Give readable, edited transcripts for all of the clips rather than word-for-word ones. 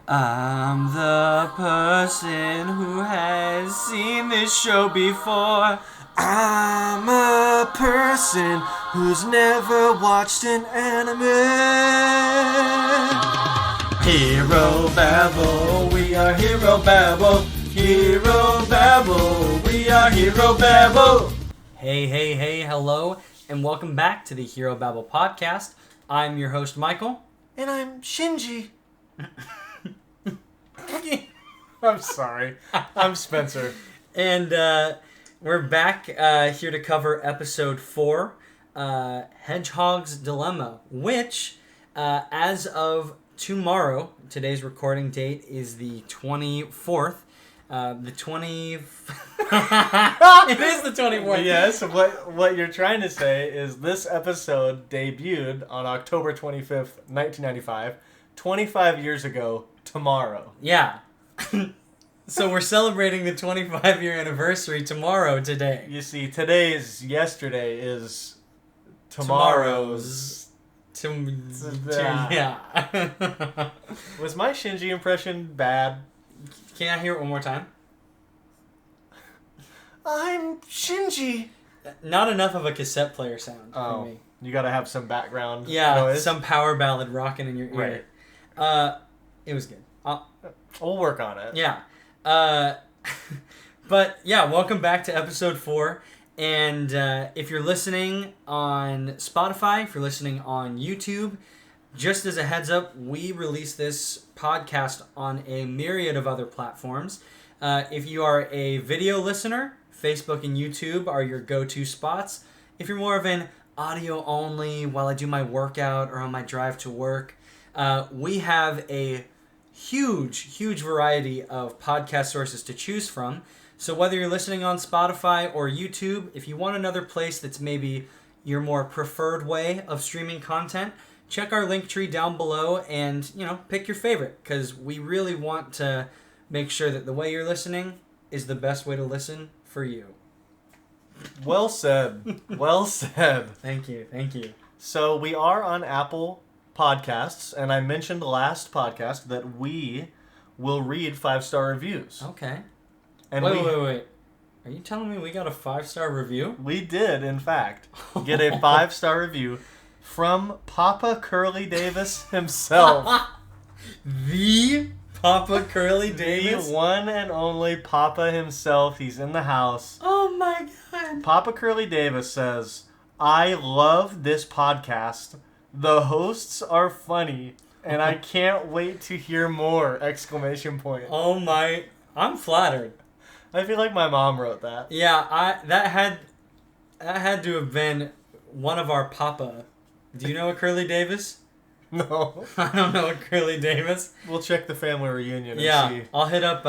I'm the person who has seen this show before. I'm a person who's never watched an anime. HiroBabble, we are HiroBabble. HiroBabble, we are HiroBabble. Hey, hello, and welcome back to the HiroBabble podcast. I'm your host, Michael. And I'm Shinji. I'm sorry. I'm Spencer. And we're back here to cover episode 4, Hedgehog's Dilemma, which, as of tomorrow, today's recording date is the 24th. It is the 24th. Yes, what you're trying to say is this episode debuted on October 25th, 1995, 25 years ago tomorrow. Yeah. So we're celebrating the 25-year anniversary tomorrow today. You see, yesterday is tomorrow's. Yeah. Was my Shinji impression bad? Can I hear it one more time? I'm Shinji. Not enough of a cassette player sound for me. You gotta have some background noise. Some power ballad rocking in your ear. Right. It was good. We'll work on it. Yeah. But yeah, welcome back to episode 4. And if you're listening on Spotify, if you're listening on YouTube, just as a heads up, we release this podcast on a myriad of other platforms. If you are a video listener, Facebook and YouTube are your go-to spots. If you're more of an audio only while I do my workout or on my drive to work, we have a huge variety of podcast sources to choose from. So whether you're listening on Spotify or YouTube, if you want another place that's maybe your more preferred way of streaming content, check our link tree down below and, pick your favorite, because we really want to make sure that the way you're listening is the best way to listen for you. Well said. Well said. Thank you. So we are on Apple Podcasts, and I mentioned last podcast that we will read 5-star reviews. Okay. And wait. Are you telling me we got a 5-star review? We did, in fact, get a 5-star review from Papa Curly Davis himself. The Papa Curly Davis? The one and only Papa himself. He's in the house. Oh my God. Papa Curly Davis says, I love this podcast. The hosts are funny, and I can't wait to hear more! ! Oh my... I'm flattered. I feel like my mom wrote that. Yeah, that had to have been one of our Papa. Do you know a Curly Davis? No. I don't know a Curly Davis. We'll check the family reunion and see. I'll hit up,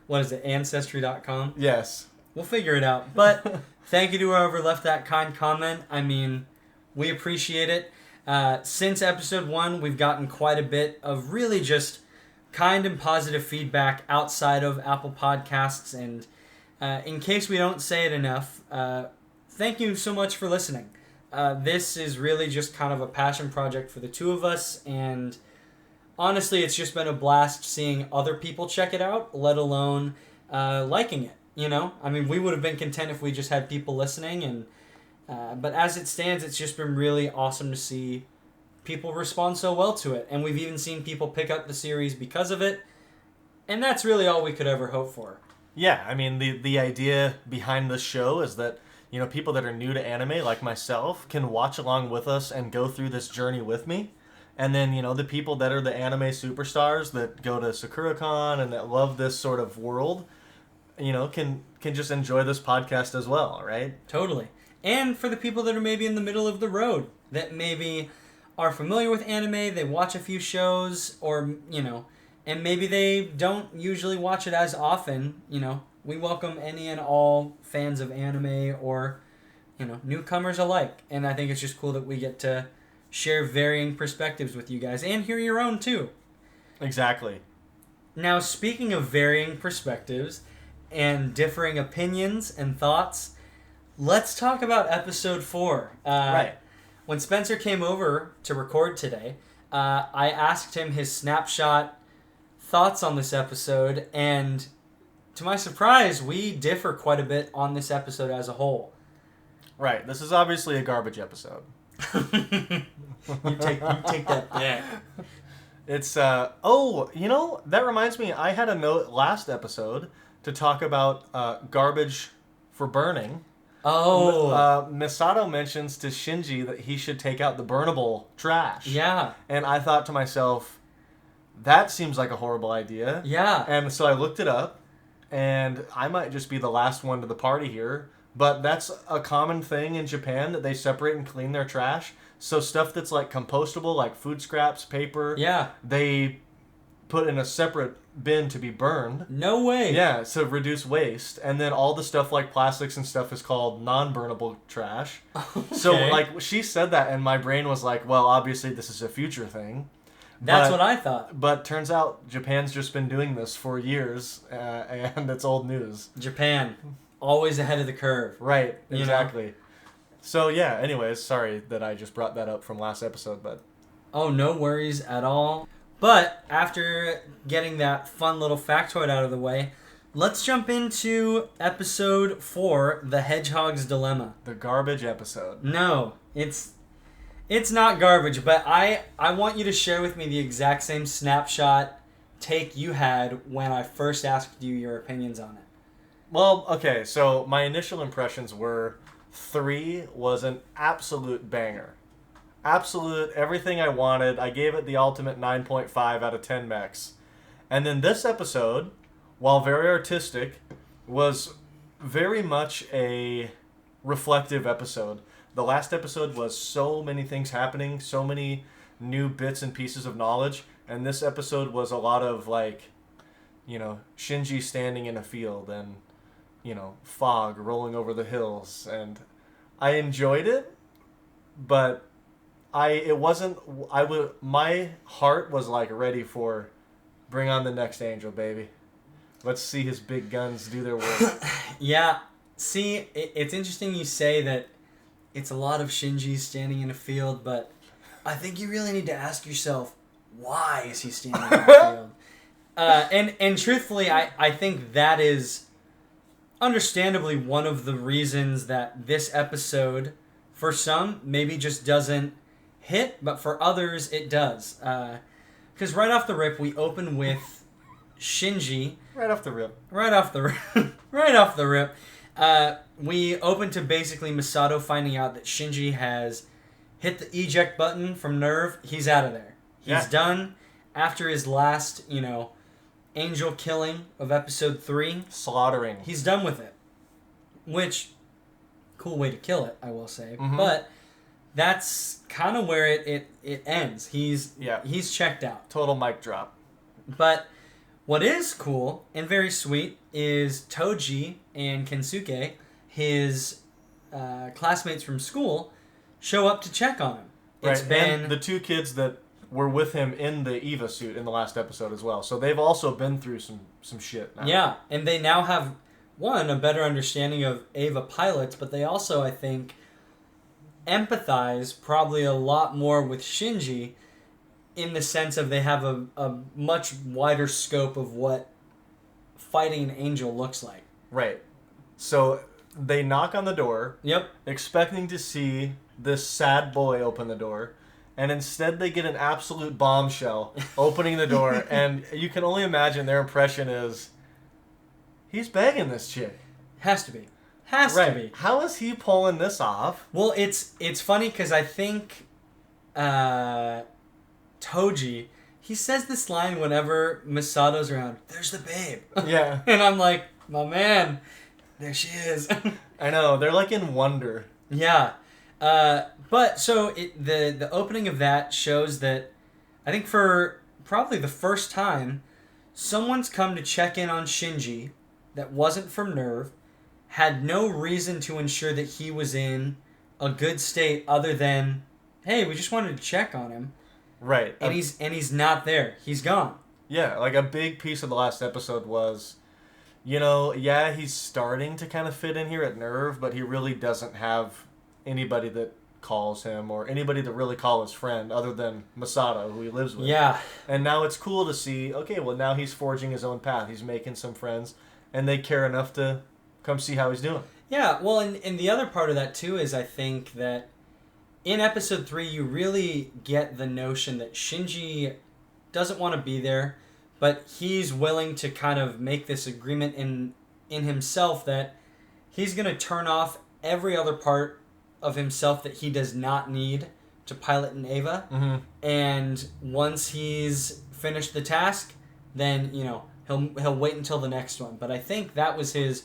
Ancestry.com? Yes. We'll figure it out. But thank you to whoever left that kind comment. I mean, we appreciate it. Since episode 1, we've gotten quite a bit of really just kind and positive feedback outside of Apple Podcasts. And in case we don't say it enough, thank you so much for listening. This is really just kind of a passion project for the two of us. And honestly, it's just been a blast seeing other people check it out, let alone liking it. I mean, we would have been content if we just had people listening. And but as it stands, it's just been really awesome to see people respond so well to it. And we've even seen people pick up the series because of it. And that's really all we could ever hope for. Yeah, I mean, the idea behind this show is that, people that are new to anime, like myself, can watch along with us and go through this journey with me. And then, the people that are the anime superstars that go to SakuraCon and that love this sort of world, can just enjoy this podcast as well, right? Totally. And for the people that are maybe in the middle of the road, that maybe are familiar with anime, they watch a few shows, or, and maybe they don't usually watch it as often, we welcome any and all fans of anime or, newcomers alike. And I think it's just cool that we get to share varying perspectives with you guys and hear your own too. Exactly. Now, speaking of varying perspectives and differing opinions and thoughts, let's talk about episode 4. Right. When Spencer came over to record today, I asked him his snapshot thoughts on this episode, and to my surprise, we differ quite a bit on this episode as a whole. Right. This is obviously a garbage episode. You take that back. It's that reminds me, I had a note last episode to talk about garbage for burning. Oh. Misato mentions to Shinji that he should take out the burnable trash. Yeah. And I thought to myself, that seems like a horrible idea. Yeah. And so I looked it up, and I might just be the last one to the party here, but that's a common thing in Japan that they separate and clean their trash. So stuff that's like compostable, like food scraps, paper, Yeah. they put in a separate bin to be burned. No way. Yeah, to reduce waste. And then all the stuff like plastics and stuff is called non-burnable trash. Okay. So like she said that, and my brain was like, well, obviously this is a future thing. That's what I thought. But turns out Japan's just been doing this for years, and it's old news. Japan, always ahead of the curve. Right, You know? exactly. So yeah, anyways, sorry that I just brought that up from last episode, but... Oh, no worries at all. But after getting that fun little factoid out of the way, let's jump into episode 4, The Hedgehog's Dilemma. The garbage episode. No, it's not garbage, but I want you to share with me the exact same snapshot take you had when I first asked you your opinions on it. Well, okay, so my initial impressions were 3 was an absolute banger. Absolute, everything I wanted. I gave it the ultimate 9.5 out of 10 mechs. And then this episode, while very artistic, was very much a reflective episode. The last episode was so many things happening, so many new bits and pieces of knowledge, and this episode was a lot of like, Shinji standing in a field and, fog rolling over the hills, and I enjoyed it, but my heart was like ready for bring on the next angel, baby. Let's see his big guns do their work. Yeah, see, it's interesting you say that it's a lot of Shinji standing in a field, but I think you really need to ask yourself, why is he standing in a field? And truthfully, I think that is understandably one of the reasons that this episode, for some, maybe just doesn't hit, but for others, it does. Because right off the rip, we open with Shinji. Right off the rip. Right off the rip. We open to basically Misato finding out that Shinji has hit the eject button from Nerve. He's out of there. He's done. After his last, angel killing of episode 3. Slaughtering. He's done with it. Which, cool way to kill it, I will say. Mm-hmm. But that's kind of where it ends. He's checked out. Total mic drop. But what is cool and very sweet is Toji and Kensuke, his classmates from school, show up to check on him. It's Right, been and the 2 kids that were with him in the Eva suit in the last episode as well. So they've also been through some shit now. Yeah, and they now have, a better understanding of Eva pilots, but they also, I think, empathize probably a lot more with Shinji in the sense of they have a much wider scope of what fighting an angel looks like. Right. So they knock on the door, Yep. expecting to see this sad boy open the door, and instead they get an absolute bombshell opening the door, and you can only imagine their impression is, he's begging this chick. Has to be. Has to be. How is he pulling this off? Well, it's funny because I think Toji, he says this line whenever Misato's around, there's the babe. Yeah. And I'm like, my man, there she is. I know, they're like in wonder. Yeah. But so the opening of that shows that I think for probably the first time, someone's come to check in on Shinji that wasn't from Nerve, had no reason to ensure that he was in a good state other than, hey, we just wanted to check on him. Right. And he's not there. He's gone. Yeah, like a big piece of the last episode was, he's starting to kind of fit in here at Nerve, but he really doesn't have anybody that calls him or anybody to really call his friend other than Masato, who he lives with. Yeah. And now it's cool to see, okay, well, now he's forging his own path. He's making some friends, and they care enough to come see how he's doing. Yeah, well, and the other part of that, too, is I think that in episode 3, you really get the notion that Shinji doesn't want to be there, but he's willing to kind of make this agreement in himself that he's going to turn off every other part of himself that he does not need to pilot an Eva. Mm-hmm. And once he's finished the task, then, he'll wait until the next one. But I think that was his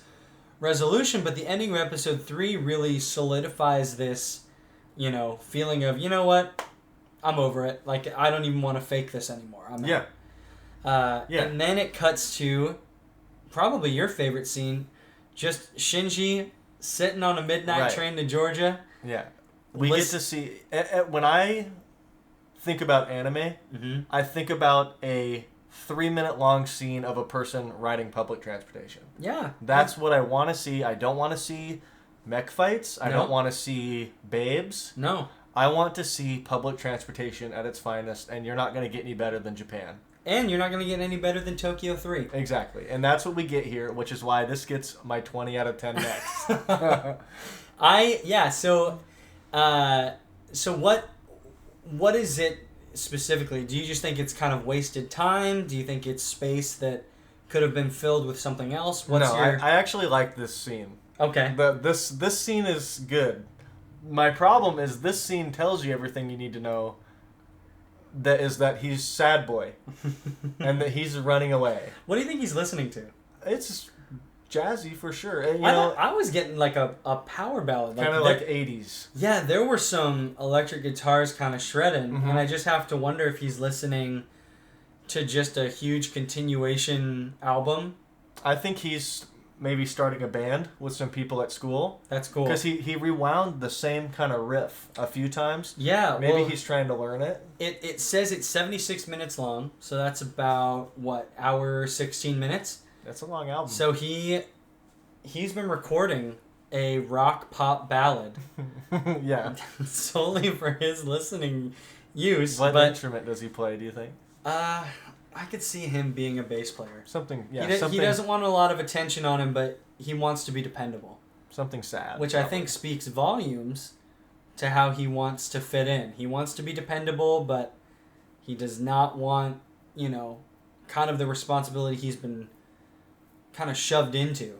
resolution. But the ending of episode 3 really solidifies this, feeling of, you know what? I'm over it. Like, I don't even want to fake this anymore. I'm out. Yeah. And then it cuts to probably your favorite scene, just Shinji sitting on a midnight train to Georgia. Yeah. We get to see... When I think about anime, mm-hmm. I think about a 3-minute long scene of a person riding public transportation. Yeah. That's what I want to see. I don't want to see mech fights. I No. don't want to see babes. No. I want to see public transportation at its finest, and you're not going to get any better than Japan. And you're not going to get any better than Tokyo 3. Exactly. And that's what we get here, which is why this gets my 20 out of 10 next. So what is it specifically? Do you just think it's kind of wasted time? Do you think it's space that could have been filled with something else? I actually like this scene. Okay. This scene is good. My problem is this scene tells you everything you need to know. That he's sad boy, and that he's running away. What do you think he's listening to? It's jazzy for sure. And, I was getting like a power ballad. Kind of like 80s. Yeah, there were some electric guitars kind of shredding, mm-hmm. and I just have to wonder if he's listening to just a huge continuation album. I think he's maybe starting a band with some people at school. That's cool. Because he rewound the same kind of riff a few times. Yeah. Maybe he's trying to learn it. It says it's 76 minutes long, so that's about, hour 16 minutes? That's a long album. So he's been recording a rock pop ballad. Yeah. Solely for his listening use. What instrument does he play, do you think? I could see him being a bass player. Something, He doesn't want a lot of attention on him, but he wants to be dependable. Something sad. Which probably. I think speaks volumes to how he wants to fit in. He wants to be dependable, but he does not want, kind of the responsibility he's been kind of shoved into.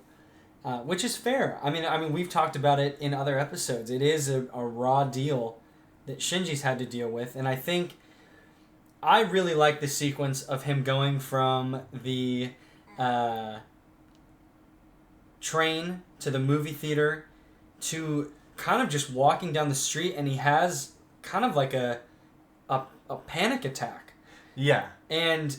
Which is fair. I mean, we've talked about it in other episodes. It is a raw deal that Shinji's had to deal with, and I think I really like the sequence of him going from the train to the movie theater to kind of just walking down the street, and he has kind of like a panic attack. Yeah. And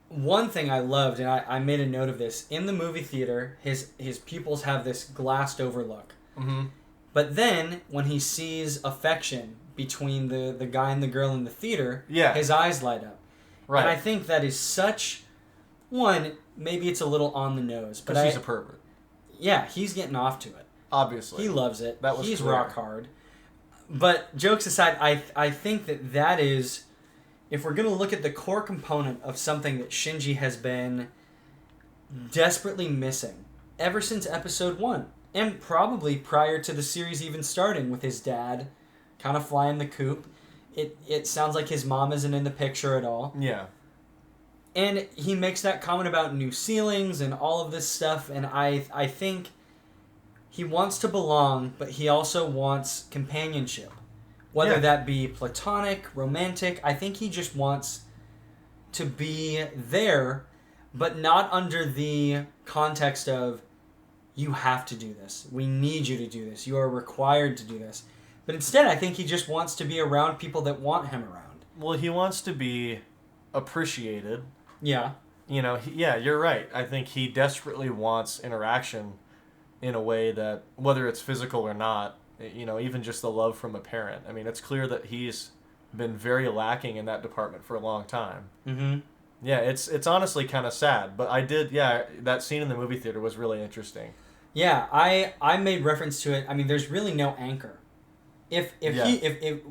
one thing I loved, and I made a note of this, in the movie theater, his pupils have this glassed over look. Mm-hmm. But then, when he sees affection between the guy and the girl in the theater, his eyes light up. Right. And I think that is such... One, maybe it's a little on the nose. Because he's a pervert. Yeah, he's getting off to it. Obviously. He loves it. He's clear. rock hard. But jokes aside, I think that is... If we're going to look at the core component of something that Shinji has been desperately missing ever since episode 1, and probably prior to the series even starting with his dad kind of flying the coop. It sounds like his mom isn't in the picture at all. Yeah. And he makes that comment about new ceilings and all of this stuff, and I think he wants to belong, but he also wants companionship. Whether that be platonic, romantic, I think he just wants to be there, but not under the context of, you have to do this. We need you to do this. You are required to do this. But instead, I think he just wants to be around people that want him around. Well, he wants to be appreciated. Yeah. You're right. I think he desperately wants interaction in a way that, whether it's physical or not, even just the love from a parent. I mean, it's clear that he's been very lacking in that department for a long time. Mm-hmm. Yeah, it's honestly kind of sad. But that scene in the movie theater was really interesting. Yeah, I made reference to it. I mean, there's really no anchor if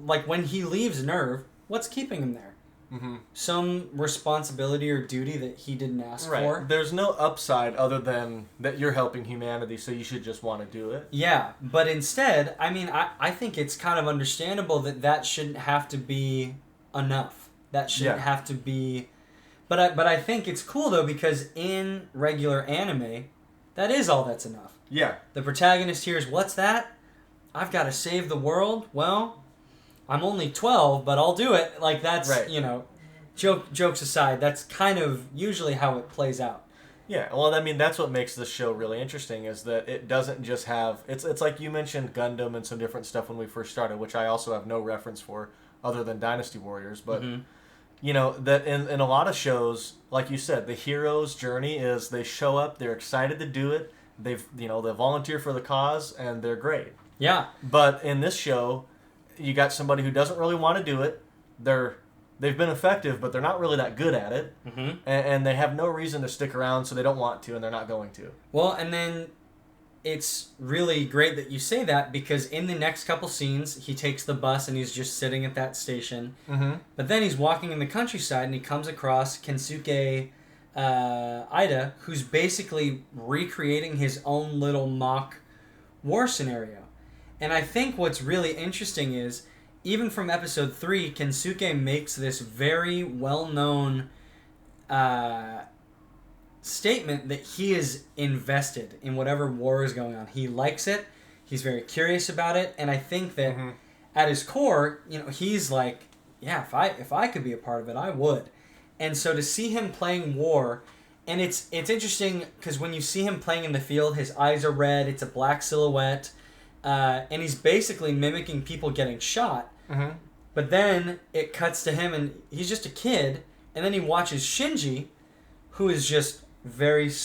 like when he leaves Nerve, what's keeping him there? Mm-hmm. Some responsibility or duty that he didn't ask for. There's no upside other than that you're helping humanity, so you should just want to do it. Yeah, but instead, I mean, I think it's kind of understandable that shouldn't have to be enough. That shouldn't have to be... But I think it's cool, though, because in regular anime, that is all that's enough. Yeah. The protagonist here is, what's that? I've got to save the world? Well, I'm only 12, but I'll do it. Like, that's, you know, jokes aside, that's kind of usually how it plays out. Yeah, well, I mean, that's what makes this show really interesting, is that it doesn't just have... It's like you mentioned Gundam and some different stuff when we first started, which I also have no reference for other than Dynasty Warriors, but... Mm-hmm. You know, that in a lot of shows, like you said, the hero's journey is they show up, they're excited to do it, they volunteer for the cause, and they're great. Yeah. But in this show, you got somebody who doesn't really want to do it. They've been effective, but they're not really that good at it. Mm-hmm. And they have no reason to stick around, so they don't want to, and they're not going to. Well, and then it's really great that you say that, because in the next couple scenes, he takes the bus and he's just sitting at that station. Mm-hmm. But then he's walking in the countryside and he comes across Kensuke Ida, who's basically recreating his own little mock war scenario. And I think what's really interesting is, even from episode 3, Kensuke makes this very well-known statement that he is invested in whatever war is going on. He likes it. He's very curious about it. And I think that at his core, you know, he's like, yeah, if I could be a part of it, I would. And so to see him playing war, and it's interesting because when you see him playing in the field, his eyes are red. It's a black silhouette. And he's basically mimicking people getting shot. Mm-hmm. But then it cuts to him, and he's just a kid. And then he watches Shinji, who is just very, he's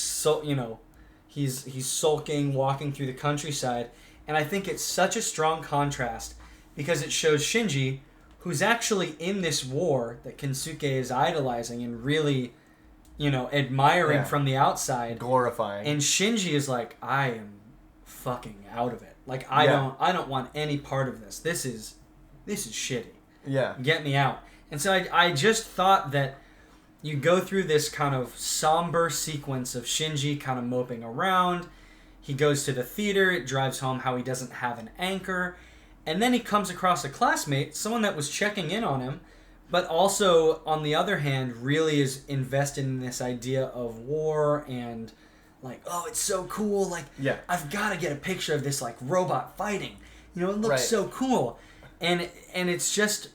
sulking, walking through the countryside. And I think it's such a strong contrast because it shows Shinji, who's actually in this war that Kensuke is idolizing and really, admiring from the outside. Glorifying. And Shinji is like, I am fucking out of it. Like, I don't want any part of this. This is shitty. Yeah. Get me out. And so I just thought that you go through this kind of somber sequence of Shinji kind of moping around. He goes to the theater. It drives home how he doesn't have an anchor. And then he comes across a classmate, someone that was checking in on him, but also, on the other hand, really is invested in this idea of war and, like, oh, it's so cool. Like, I've got to get a picture of this, like, robot fighting. It looks so cool. And it's just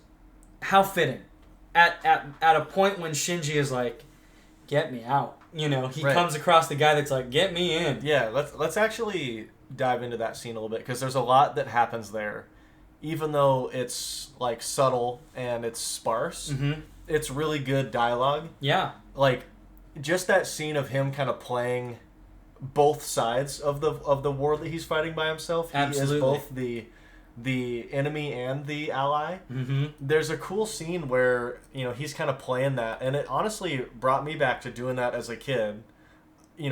how fitting. At a point when Shinji is like, get me out. He comes across the guy that's like, get me in. Yeah, let's actually dive into that scene a little bit, because there's a lot that happens there. Even though it's like subtle and it's sparse, it's really good dialogue. Yeah. Like, just that scene of him kind of playing both sides of the war that he's fighting by himself. Absolutely. He is both the enemy and the ally. Mm-hmm. There's a cool scene where he's kind of playing that, and it honestly brought me back to doing that as a kid.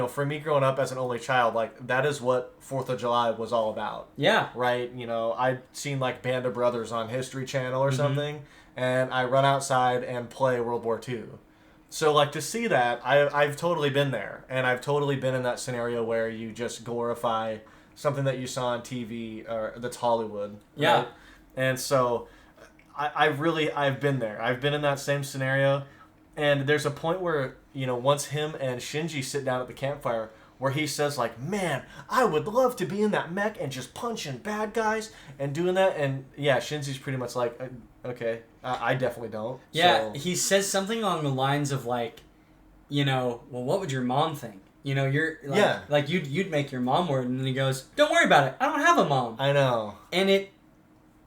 For me growing up as an only child, like, that is what 4th of July was all about. Yeah. Right? I'd seen like Band of Brothers on History Channel or something, and I run outside and play World War II. So, like, to see that, I've totally been there, and I've totally been in that scenario where you just glorify something that you saw on TV or that's Hollywood. Right? Yeah. And so I've been there. I've been in that same scenario. And there's a point where, once him and Shinji sit down at the campfire, where he says, like, man, I would love to be in that mech and just punching bad guys and doing that. And, yeah, Shinji's pretty much like, okay, I definitely don't. Yeah, so. He says something along the lines of, like, well, what would your mom think? You're like, like you'd make your mom worried, and then he goes, "Don't worry about it. I don't have a mom." I know. And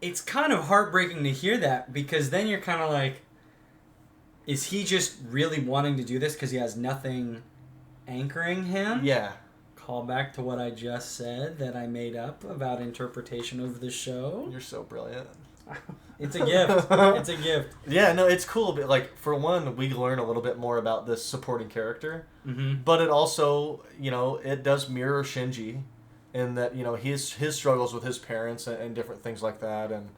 it's kind of heartbreaking to hear that, because then you're kind of like, is he just really wanting to do this because he has nothing anchoring him? Yeah. Call back to what I just said that I made up about interpretation of the show. You're so brilliant. It's a gift. It's a gift. Yeah, no, it's cool. But, like, for one, we learn a little bit more about this supporting character. Mm-hmm. But it also, it does mirror Shinji. in that, you know, his struggles with his parents and different things like that, and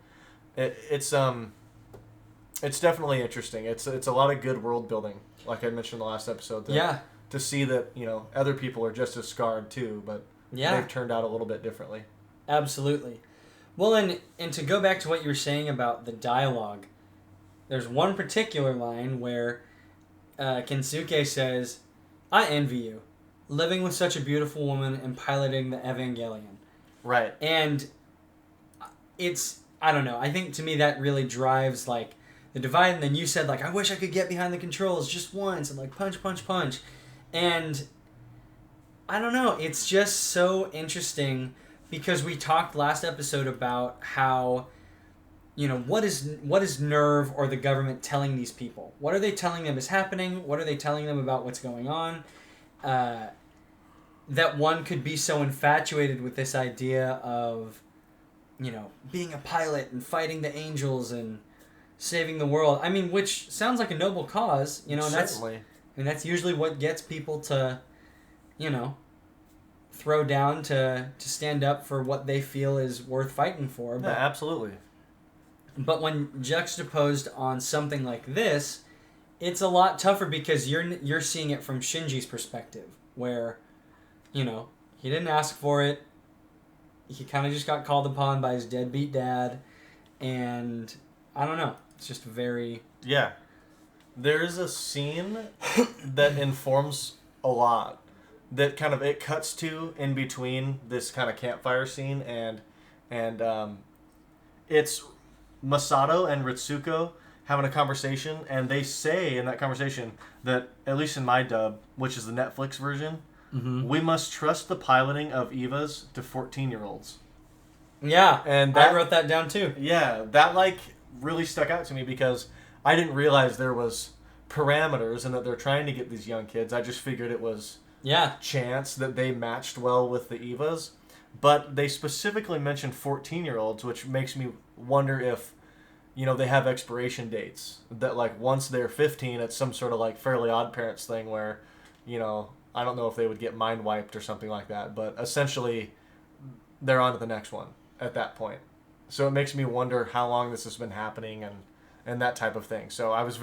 it's definitely interesting. It's a lot of good world building, like I mentioned in the last episode. To see that, you know, other people are just as scarred too, but they've turned out a little bit differently. Absolutely. Well, and to go back to what you were saying about the dialogue, there's one particular line where Kensuke says, "I envy you, living with such a beautiful woman and piloting the Evangelion." Right. And it's, I don't know, I think to me that really drives, like, the divide. And then you said, like, I wish I could get behind the controls just once and, like, punch, punch, punch. And I don't know, it's just so interesting because we talked last episode about how, you know, what is NERV or the government telling these people? What are they telling them is happening? What are they telling them about what's going on? That one could be so infatuated with this idea of, you know, being a pilot and fighting the angels and saving the world. I mean, which sounds like a noble cause, you know, and that's usually what gets people to, you know, throw down to stand up for what they feel is worth fighting for. But, yeah, absolutely. But when juxtaposed on something like this, it's a lot tougher because you're seeing it from Shinji's perspective, where, you know, he didn't ask for it. He kind of just got called upon by his deadbeat dad, and I don't know. It's just very... Yeah. There is a scene that informs a lot, that kind of it cuts to in between this kind of campfire scene and it's Masato and Ritsuko having a conversation, and they say in that conversation that, at least in my dub, which is the Netflix version, we must trust the piloting of EVAs to 14-year-olds. Yeah, and I wrote that down too. Yeah, that like really stuck out to me because I didn't realize there was parameters and that they're trying to get these young kids. I just figured it was chance that they matched well with the EVAs. But they specifically mentioned 14-year-olds, which makes me wonder if, you know, they have expiration dates. That, like, once they're 15, it's some sort of, like, Fairly Odd Parents thing where, you know, I don't know if they would get mind wiped or something like that. But essentially, they're on to the next one at that point. So it makes me wonder how long this has been happening and that type of thing. So I was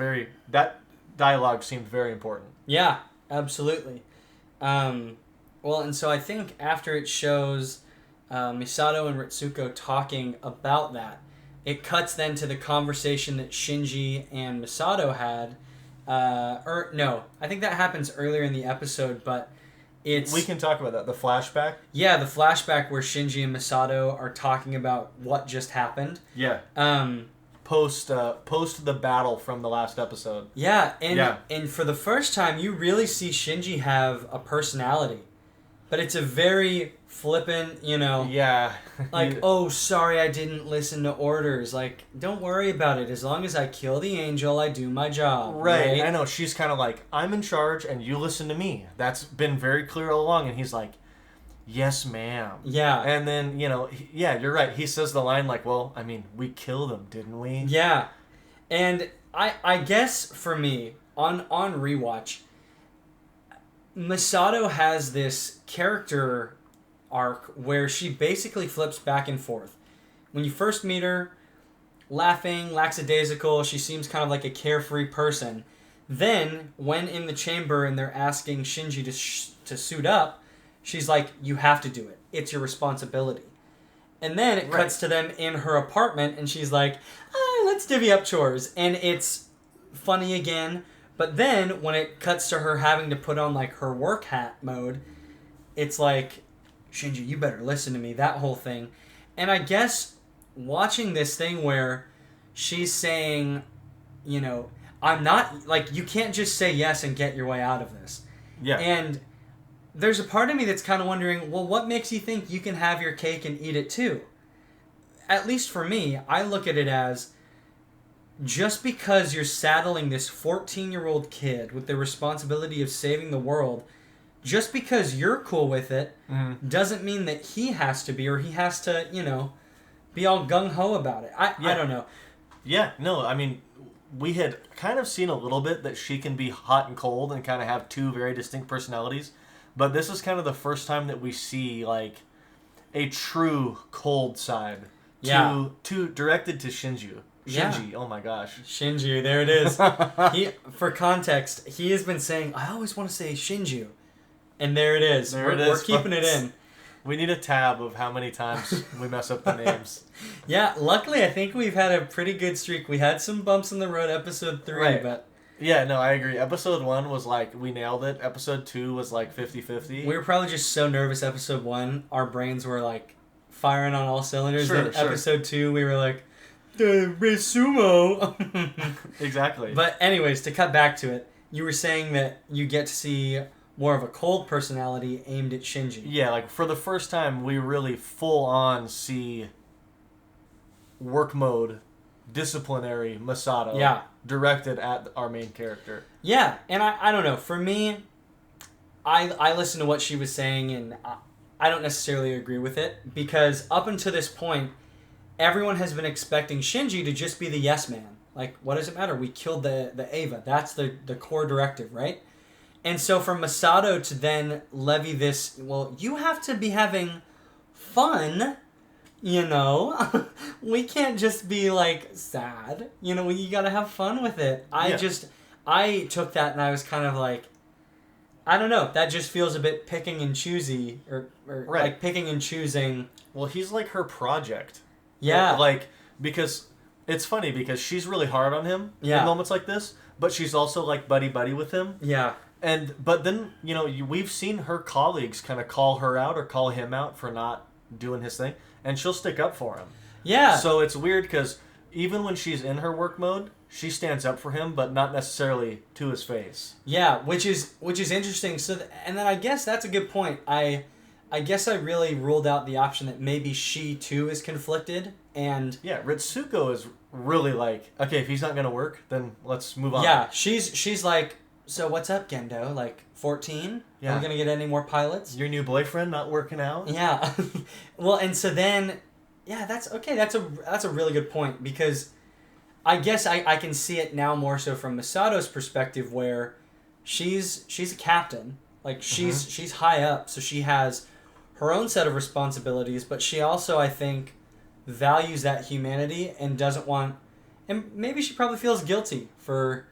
that dialogue seemed very important. Yeah, absolutely. Well, and so I think after it shows Misato and Ritsuko talking about that, it cuts then to the conversation that Shinji and Misato had. No, I think that happens earlier in the episode, but it's... We can talk about that. The flashback? Yeah, the flashback where Shinji and Misato are talking about what just happened. Yeah. Post the battle from the last episode. Yeah, and for the first time, you really see Shinji have a personality. But it's a very flippant, you know... Yeah. Like, oh, sorry I didn't listen to orders. Like, don't worry about it. As long as I kill the angel, I do my job. Right. I know. She's kind of like, I'm in charge and you listen to me. That's been very clear all along. And he's like, yes, ma'am. Yeah. And then, you know, you're right. He says the line like, well, I mean, we killed him, didn't we? Yeah. And I guess for me, on rewatch, Misato has this character arc where she basically flips back and forth. When you first meet her, laughing, lackadaisical, she seems kind of like a carefree person. Then, when in the chamber and they're asking Shinji to suit up, she's like, you have to do it. It's your responsibility. And then it cuts to them in her apartment and she's like, let's divvy up chores. And it's funny again. But then, when it cuts to her having to put on, like, her work hat mode, it's like, Shinji, you better listen to me, that whole thing. And I guess watching this thing where she's saying, you know, I'm not, like, you can't just say yes and get your way out of this. Yeah. And there's a part of me that's kind of wondering, well, what makes you think you can have your cake and eat it too? At least for me, I look at it as... Just because you're saddling this 14-year-old kid with the responsibility of saving the world, just because you're cool with it, doesn't mean that he has to be, or he has to, you know, be all gung-ho about it. I don't know. Yeah, no, I mean, we had kind of seen a little bit that she can be hot and cold and kind of have two very distinct personalities, but this is kind of the first time that we see, like, a true cold side. Yeah. Directed to Shinji. Yeah. Oh my gosh. Shinju, there it is. For context, he has been saying, I always want to say Shinju. And there it is. We're keeping it in. We need a tab of how many times we mess up the names. Yeah, luckily I think we've had a pretty good streak. We had some bumps in the road episode 3, right. but... Yeah, no, I agree. Episode 1 was like, we nailed it. Episode 2 was like 50-50. We were probably just so nervous episode 1, our brains were like firing on all cylinders. Then episode 2, we were like, Resumo. Exactly. But anyways, to cut back to it, you were saying that you get to see more of a cold personality aimed at Shinji. Yeah, like for the first time, we really full on see work mode, disciplinary Masato directed at our main character. Yeah, and I don't know. For me, I listened to what she was saying, and I don't necessarily agree with it, because up until this point, everyone has been expecting Shinji to just be the yes man. Like, what does it matter? We killed the Eva. That's the core directive, right? And so for Masato to then levy this, well, you have to be having fun, you know? We can't just be, like, sad. You know, you gotta have fun with it. I took that and I was kind of like, I don't know. That just feels a bit picking and choosy, or right. Like picking and choosing. Well, he's like her project. Yeah. Like, because it's funny because she's really hard on him in moments like this, but she's also like buddy-buddy with him. Yeah. But then, you know, we've seen her colleagues kind of call her out or call him out for not doing his thing, and she'll stick up for him. Yeah. So it's weird because even when she's in her work mode, she stands up for him, but not necessarily to his face. Yeah, which is interesting. So, and then I guess that's a good point. I guess I really ruled out the option that maybe she too is conflicted, and yeah, Ritsuko is really like, okay, if he's not gonna work, then let's move on. Yeah, she's like, so what's up, Gendo? Like 14? Yeah. Are we gonna get any more pilots? Your new boyfriend not working out? Yeah. Well, and so then, yeah, that's okay. That's a really good point, because I guess I can see it now more so from Masato's perspective, where she's a captain. Like, she's high up, so she has her own set of responsibilities, but she also, I think, values that humanity and doesn't want... And maybe she probably feels guilty for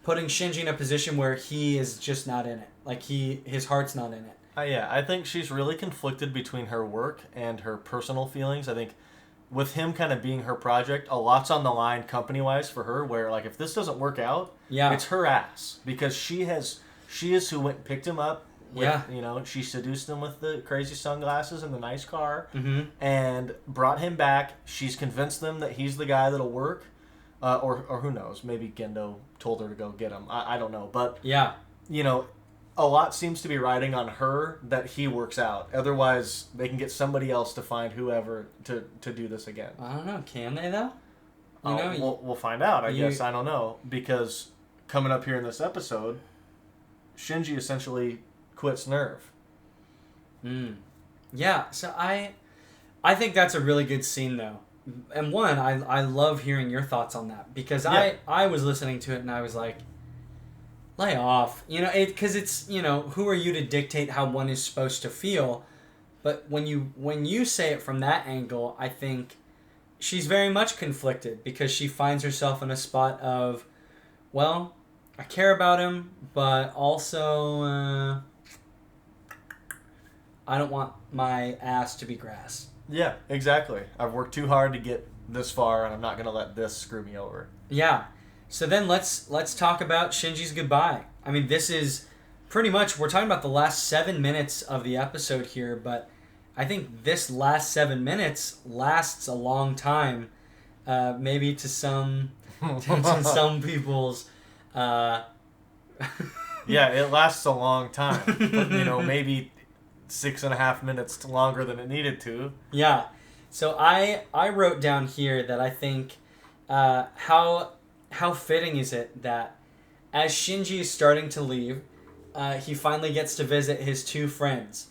putting Shinji in a position where he is just not in it. Like, his heart's not in it. Yeah, I think she's really conflicted between her work and her personal feelings. I think with him kind of being her project, a lot's on the line company-wise for her, where, like, if this doesn't work out, it's her ass. Because she is who went and picked him up. You know, she seduced him with the crazy sunglasses and the nice car, and brought him back. She's convinced them that he's the guy that'll work, or who knows? Maybe Gendo told her to go get him. I don't know, but you know, a lot seems to be riding on her that he works out. Otherwise, they can get somebody else to find whoever to do this again. I don't know. Can they though? You know, we'll find out. I guess I don't know, because coming up here in this episode, Shinji essentially quits Nerve. Yeah, so I think that's a really good scene, though. And one, I love hearing your thoughts on that, because I was listening to it and I was like, lay off. You know, because it's, you know, who are you to dictate how one is supposed to feel? But when you say it from that angle, I think she's very much conflicted, because she finds herself in a spot of, well, I care about him, but also... I don't want my ass to be grass. Yeah, exactly. I've worked too hard to get this far, and I'm not going to let this screw me over. Yeah. So then let's talk about Shinji's goodbye. I mean, this is pretty much, we're talking about the last 7 minutes of the episode here, but I think this last 7 minutes lasts a long time. Maybe to some people's... Yeah, it lasts a long time. But, you know, maybe 6.5 minutes longer than it needed to. Yeah. So I wrote down here that I think how fitting is it that as Shinji is starting to leave, he finally gets to visit his 2 friends.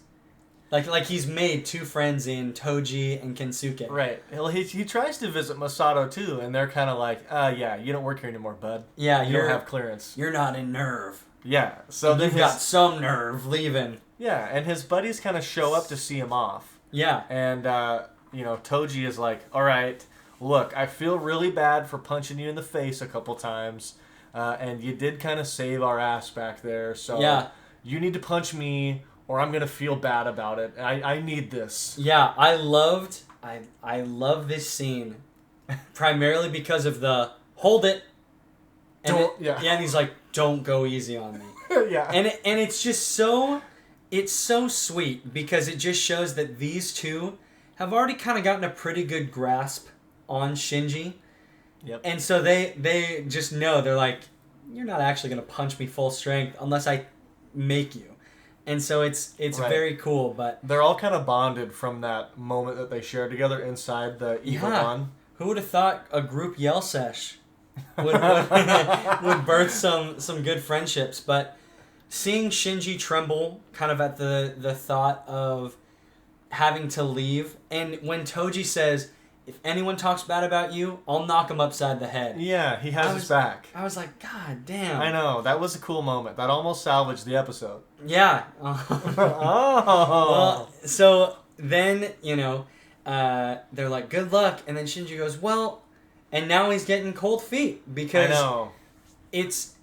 Like he's made 2 friends in Toji and Kensuke. Right. Well, he tries to visit Masato too, and they're kind of like, yeah, you don't work here anymore, bud. Yeah, you don't have clearance. You're not in Nerve. Yeah. So you've got some nerve leaving. Yeah, and his buddies kind of show up to see him off. Yeah. And, Toji is like, all right, look, I feel really bad for punching you in the face a couple times. And you did kind of save our ass back there. So you need to punch me or I'm going to feel bad about it. I need this. Yeah, I love this scene primarily because of the hold it. And and he's like, don't go easy on me. Yeah. And it's just so sweet because it just shows that these two have already kind of gotten a pretty good grasp on Shinji. Yep. And so they just know, they're like, you're not actually going to punch me full strength unless I make you. And so it's right. Very cool, but they're all kind of bonded from that moment that they shared together inside the Evil One. Who would have thought a group yell sesh would birth some good friendships? But seeing Shinji tremble kind of at the thought of having to leave, and when Toji says, if anyone talks bad about you, I'll knock him upside the head. Yeah, he has his back. I was like, God damn. I know, that was a cool moment. That almost salvaged the episode. Yeah. Well, so then, they're like, good luck. And then Shinji goes, well, and now he's getting cold feet because I know. It's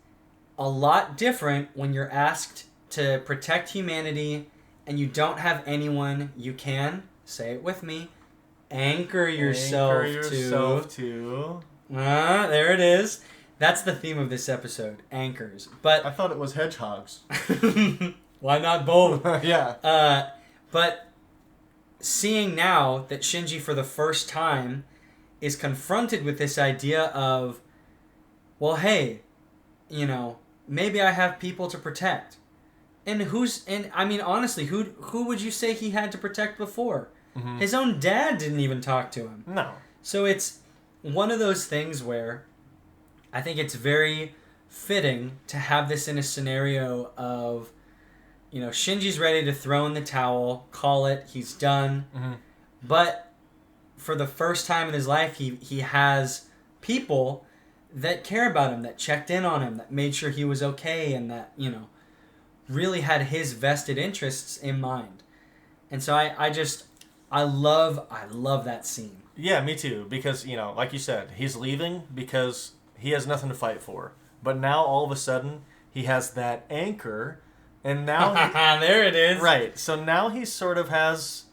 a lot different when you're asked to protect humanity and you don't have anyone you can, say it with me, anchor yourself to. There it is. That's the theme of this episode, anchors. But I thought it was hedgehogs. Why not both? Yeah. But seeing now that Shinji for the first time is confronted with this idea of, well, hey, maybe I have people to protect. And honestly, who would you say he had to protect before? Mm-hmm. His own dad didn't even talk to him. No. So it's one of those things where I think it's very fitting to have this in a scenario of, Shinji's ready to throw in the towel, call it, he's done. Mm-hmm. But for the first time in his life, he has people that care about him, that checked in on him, that made sure he was okay, and that, really had his vested interests in mind. And so I love that scene. Yeah, me too. Because, like you said, he's leaving because he has nothing to fight for. But now, all of a sudden, he has that anchor, and now... there it is. Right. So now he sort of has...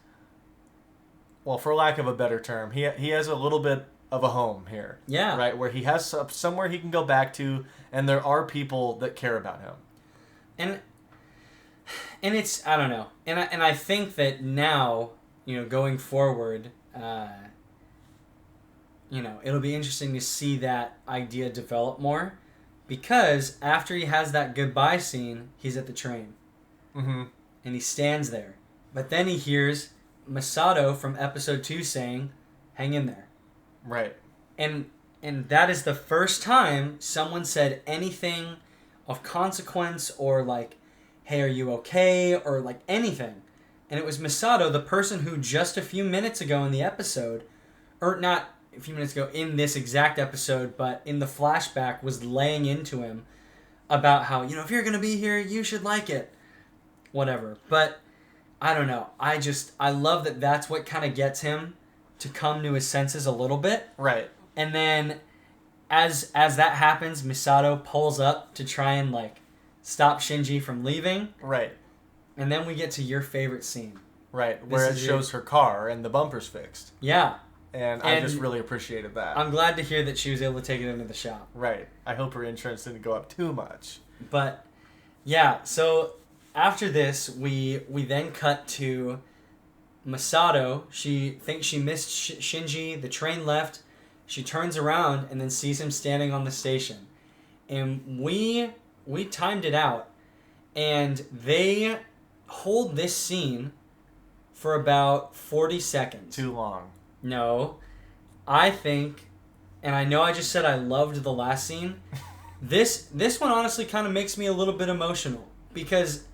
Well, for lack of a better term, he has a little bit of a home here. Yeah. Right, where he has somewhere he can go back to, and there are people that care about him. And it's, I don't know. And I think that now... going forward, it'll be interesting to see that idea develop more, because after he has that goodbye scene, he's at the train. Mm-hmm. And he stands there. But then he hears Masato from episode 2 saying, hang in there. Right. And that is the first time someone said anything of consequence or like, hey, are you okay? Or like anything. And it was Masato, the person who just a few minutes ago in the episode, or not a few minutes ago in this exact episode, but in the flashback was laying into him about how, if you're going to be here, you should like it. Whatever. But I don't know. I love that that's what kind of gets him to come to his senses a little bit. Right. And then as that happens, Misato pulls up to try and stop Shinji from leaving. Right. And then we get to your favorite scene. Right, where it shows her car and the bumper's fixed. Yeah. And I just really appreciated that. I'm glad to hear that she was able to take it into the shop. Right. I hope her insurance didn't go up too much. But, yeah, so after this, we then cut to Masato. She thinks she missed Shinji. The train left. She turns around and then sees him standing on the station. And we timed it out. And they hold this scene for about 40 seconds. Too long. No. I think, and I know I just said I loved the last scene. This one honestly kind of makes me a little bit emotional. Because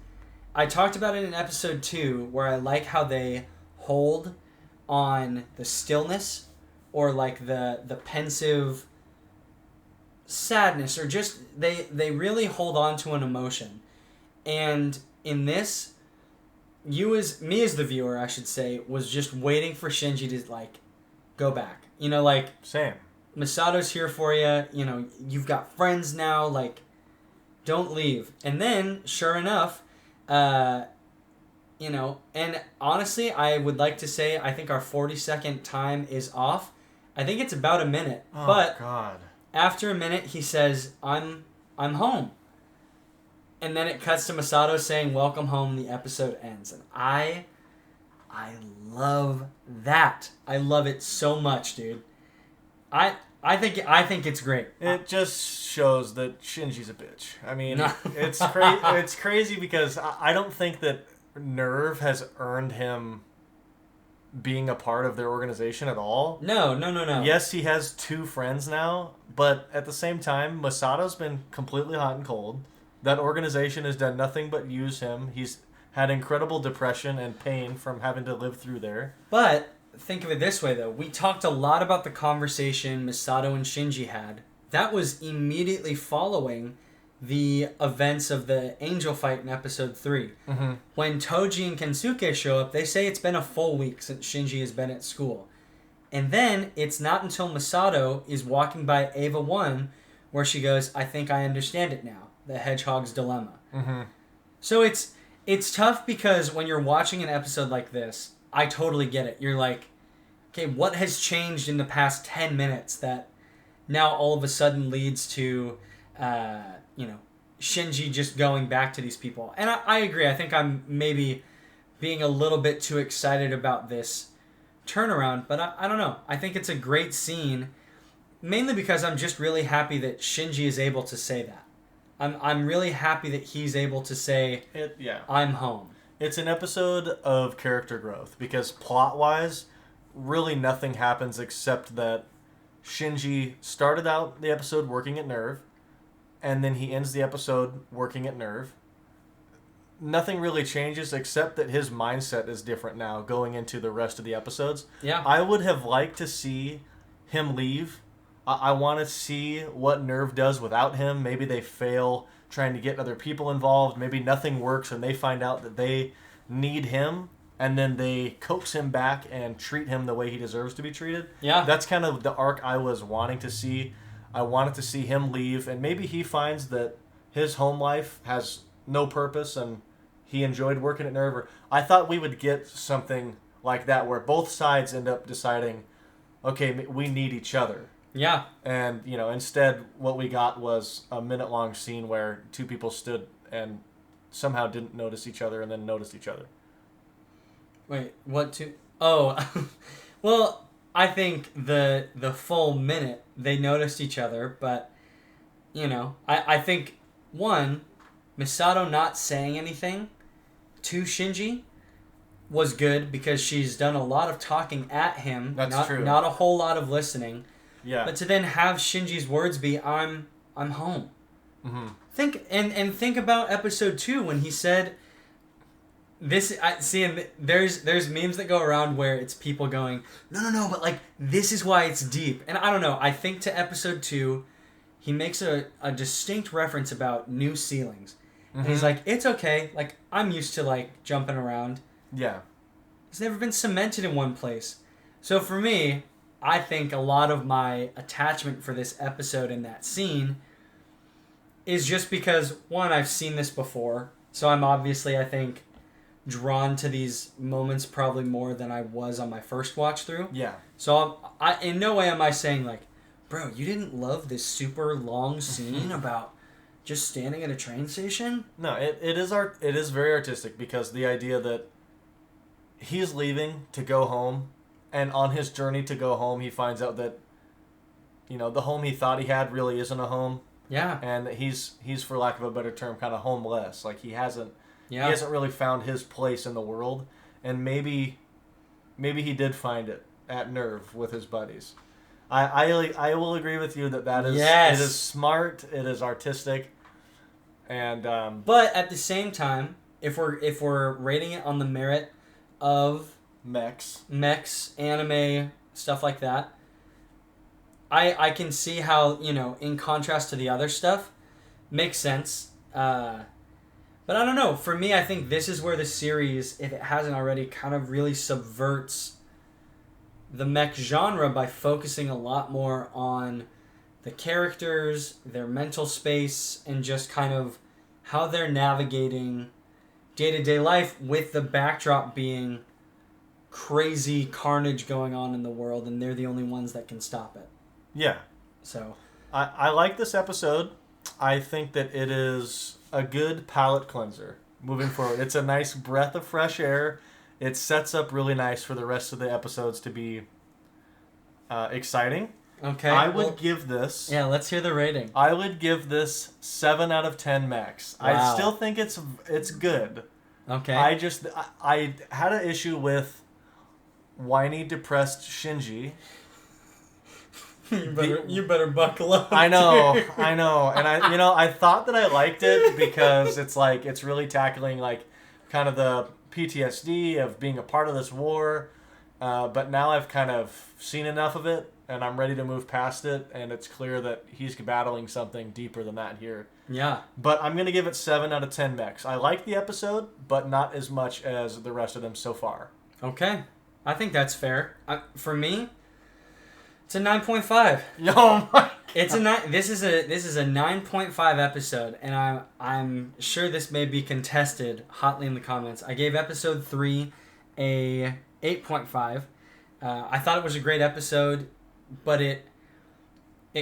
I talked about it in episode 2, where I like how they hold on the stillness, or the pensive sadness, or just they really hold on to an emotion. And in this, me as the viewer, I should say, was just waiting for Shinji to like go back. You know, like Same. Misato's here for you. You know, you've got friends now. Like, don't leave. And then, sure enough, you know, and honestly, I would like to say I think our 40-second time is off. I think it's about a minute. Oh, but God. after a minute, he says, I'm home. And then it cuts to Masato saying, "Welcome home." The episode ends. And I love that. I love it so much, dude. I think it's great. It just shows that Shinji's a bitch. I mean, No. it's crazy because I don't think that Nerve has earned him being a part of their organization at all. No. Yes, he has 2 friends now, but at the same time, Masato's been completely hot and cold. That organization has done nothing but use him. He's had incredible depression and pain from having to live through there. But think of it this way, though. We talked a lot about the conversation Masato and Shinji had. That was immediately following the events of the angel fight in episode 3. Mm-hmm. When Toji and Kensuke show up, they say it's been a full week since Shinji has been at school. And then it's not until Masato is walking by Ava 1 where she goes, "I think I understand it now. The Hedgehog's dilemma." Mm-hmm. So it's tough because when you're watching an episode like this, I totally get it. You're like, okay, what has changed in the past 10 minutes that now all of a sudden leads to, you know, Shinji just going back to these people? And I agree. I think I'm maybe being a little bit too excited about this turnaround, but I don't know. I think it's a great scene, mainly because I'm just really happy that Shinji is able to say that. I'm really happy that he's able to say, "I'm home." It's an episode of character growth because plot-wise, really nothing happens except that Shinji started out the episode working at Nerve, and then he ends the episode working at Nerve. Nothing really changes except that his mindset is different now going into the rest of the episodes. Yeah. I would have liked to see him leave. I want to see what Nerve does without him. Maybe they fail trying to get other people involved. Maybe nothing works and they find out that they need him and then they coax him back and treat him the way he deserves to be treated. Yeah. That's kind of the arc I was wanting to see. I wanted to see him leave and maybe he finds that his home life has no purpose and he enjoyed working at Nerve. I thought we would get something like that where both sides end up deciding, okay, we need each other. Yeah. And, you know, instead what we got was a minute-long scene where 2 people stood and somehow didn't notice each other and then noticed each other. Wait, what to... Oh, well, I think the full minute they noticed each other, but, you know, I think, one, Misato not saying anything to Shinji was good because she's done a lot of talking at him. That's true. Not a whole lot of listening. Yeah. But to then have Shinji's words be, I'm home. Mm-hmm. Think about episode 2 when he said this. And there's memes that go around where it's people going, no, but like this is why it's deep. And I don't know. I think to episode 2, he makes a distinct reference about new ceilings, and he's like, it's okay. Like I'm used to like jumping around. Yeah. It's never been cemented in one place. So for me, I think a lot of my attachment for this episode and that scene is just because, one, I've seen this before, so I'm obviously, I think, drawn to these moments probably more than I was on my first watch through. Yeah. So I in no way am I saying like, bro, you didn't love this super long scene about just standing at a train station? No, it is very artistic because the idea that he's leaving to go home, and on his journey to go home, he finds out that, you know, the home he thought he had really isn't a home. Yeah. And he's for lack of a better term, kind of homeless. Like he hasn't Yeah. he hasn't really found his place in the world. And maybe he did find it at Nerve with his buddies. I will agree with you that is Yes. it is smart, it is artistic, and But at the same time, if we're rating it on the merit of mechs. anime, stuff like that, I can see how, you know, in contrast to the other stuff, makes sense. But I don't know. For me, I think this is where the series, if it hasn't already, kind of really subverts the mech genre by focusing a lot more on the characters, their mental space, and just kind of how they're navigating day-to-day life, with the backdrop being crazy carnage going on in the world, and they're the only ones that can stop it. Yeah. So I like this episode. I think that it is a good palate cleanser moving forward. It's a nice breath of fresh air. It sets up really nice for the rest of the episodes to be exciting. okay, I would give this... Yeah, let's hear the rating. I would give this 7 out of 10 max. Wow. I still think it's good. Okay. I had an issue with whiny, depressed Shinji. You better buckle up. I know, dude. and I thought that I liked it because it's really tackling kind of the PTSD of being a part of this war. But now I've kind of seen enough of it, and I'm ready to move past it, and it's clear that he's battling something deeper than that here. Yeah. But I'm going to give it 7 out of 10 mechs. I like the episode, but not as much as the rest of them so far. Okay. I think that's fair. For me, it's a 9.5. Oh my! It's This is a 9.5 episode, and I'm sure this may be contested hotly in the comments. I gave episode 3 a 8.5. I thought it was a great episode, but it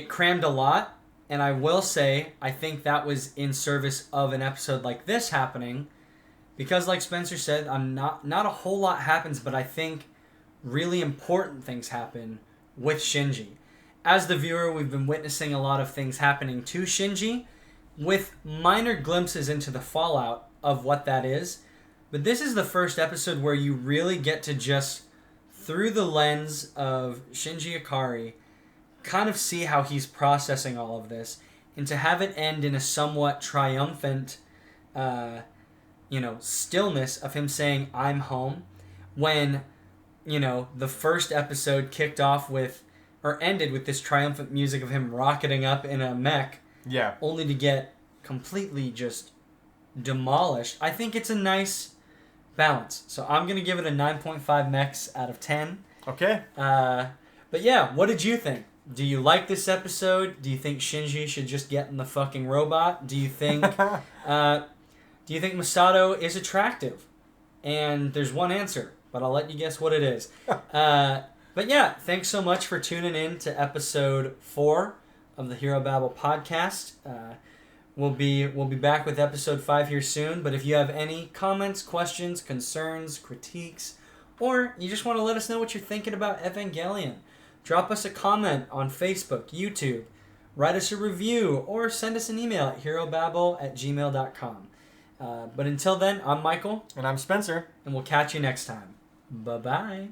crammed a lot, and I will say I think that was in service of an episode like this happening, because like Spencer said, not a whole lot happens, but I think really important things happen with Shinji. As the viewer, we've been witnessing a lot of things happening to Shinji, with minor glimpses into the fallout of what that is. But this is the first episode where you really get to just, through the lens of Shinji Ikari, kind of see how he's processing all of this, and to have it end in a somewhat triumphant, stillness of him saying, "I'm home," when, the first episode kicked off with, or ended with this triumphant music of him rocketing up in a mech, Yeah. only to get completely just demolished. I think it's a nice balance. So I'm going to give it a 9.5 mechs out of 10. Okay. But yeah, what did you think? Do you like this episode? Do you think Shinji should just get in the fucking robot? Do you think Masato is attractive? And there's one answer, but I'll let you guess what it is. But yeah, thanks so much for tuning in to episode 4 of the HiroBabble podcast. We'll be back with episode 5 here soon, but if you have any comments, questions, concerns, critiques, or you just want to let us know what you're thinking about Evangelion, drop us a comment on Facebook, YouTube, write us a review, or send us an email at HiroBabble@gmail.com. But until then, I'm Michael. And I'm Spencer. And we'll catch you next time. Bye-bye.